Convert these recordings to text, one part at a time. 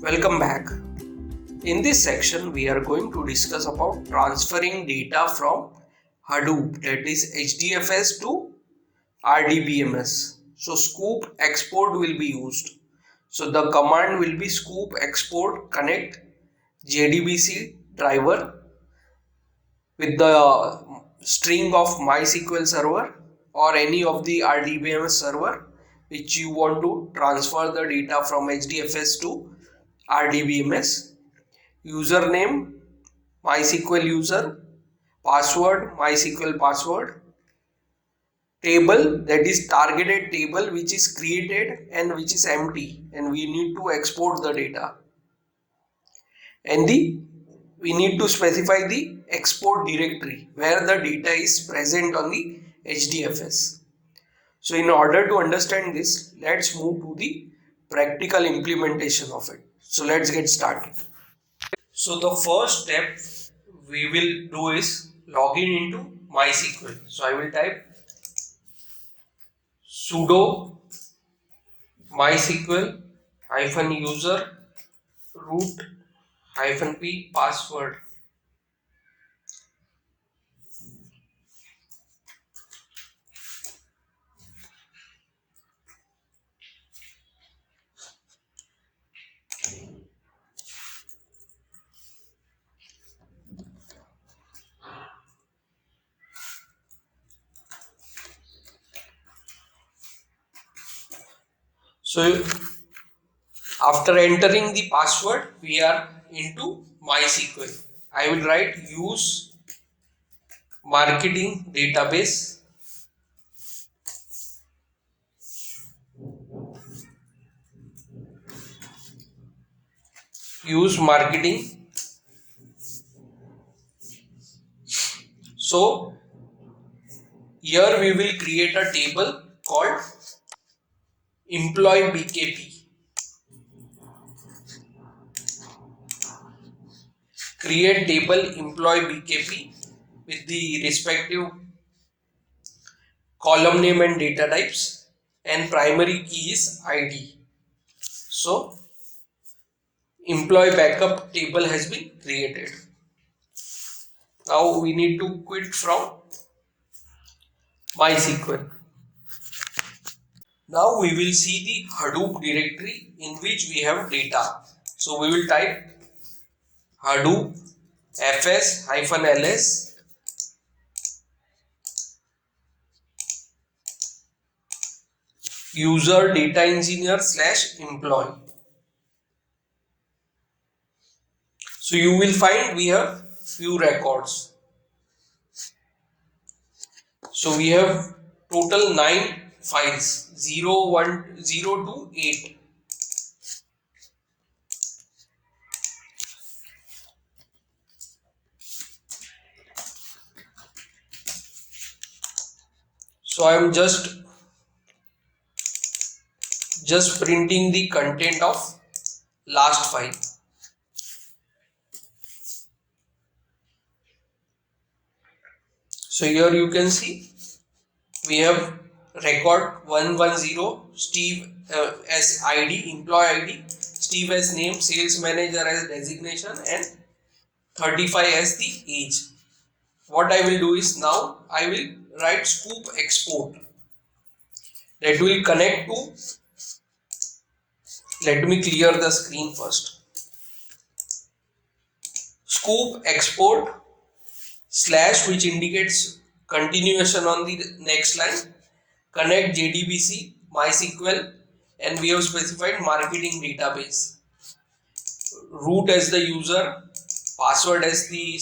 Welcome back. In this section, we are going to discuss about transferring data from Hadoop, that is HDFS, to RDBMS. So Sqoop export will be used. So the command will be Sqoop export connect JDBC driver with the string of MySQL server or any of the RDBMS server which you want to transfer the data from HDFS to RDBMS. Username MySQL user, password MySQL password, table, that is targeted table which is created and which is empty and we need to export the data, and we need to specify the export directory where the data is present on the HDFS. So in order to understand this, let's move to the practical implementation of it. So let's get started. So the first step we will do is login into MySQL. So I will type sudo MySQL -user root -p password. So after entering the password, we are into MySQL. I will write use marketing database, use marketing. So here we will create a table called employee BKP. Create table employee BKP with the respective column name and data types, and primary key is ID. So employee backup table has been created. Now we need to quit from MySQL. Now we will see the Hadoop directory in which we have data. So we will type Hadoop fs-ls user data engineer /employee. So you will find we have few records. So we have total 9 files, 0, 1, 0 to 8. So I am just printing the content of last file. So here you can see we have record 110 Steve as ID, employee ID, Steve as name, sales manager as designation, and 35 as the age. What I will do is now I will write Sqoop export that will connect to, let me clear the screen first. Sqoop export / which indicates continuation on the next line, connect JDBC MySQL, and we have specified marketing database, root as the user, password as the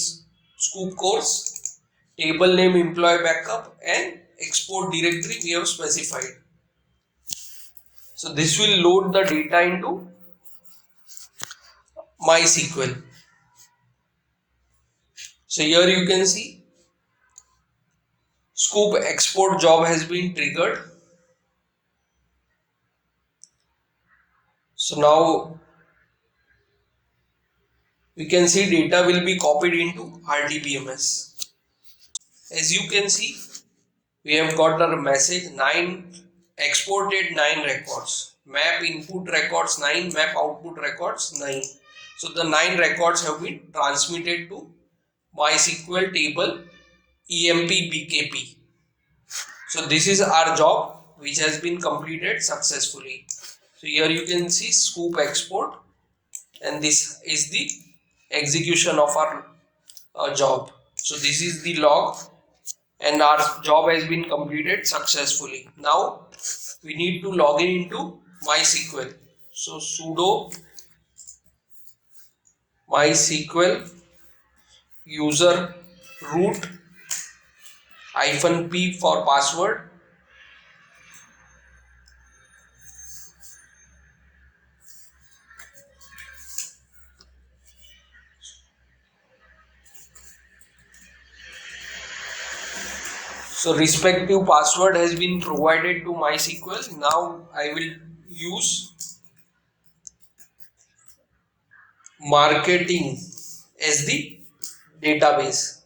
Sqoop course, table name employee backup, and export directory we have specified. So this will load the data into MySQL. So here you can see Sqoop export job has been triggered. So now we can see data will be copied into RDBMS. As you can see, we have got a message 9 exported 9 records. map input records 9, map output records 9. So the 9 records have been transmitted to MySQL table EMP BKP. So this is our job which has been completed successfully. So here you can see scoop export, and this is the execution of our job. So this is the log, and our job has been completed successfully. Now we need to log in into MySQL. So sudo MySQL user root -p for password. So respective password has been provided to MySQL. Now I will use marketing as the database.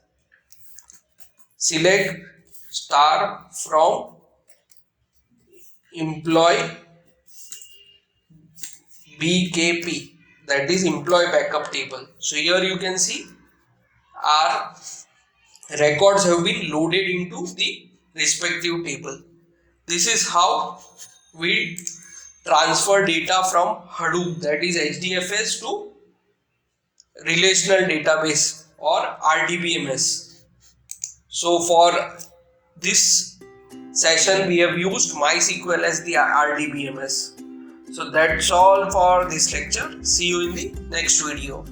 Select star from employee BKP, that is employee backup table. So here you can see our records have been loaded into the respective table. This is how we transfer data from Hadoop, that is HDFS, to relational database or RDBMS. So for this session we have used MySQL as the RDBMS. So that's all for this lecture. See you in the next video.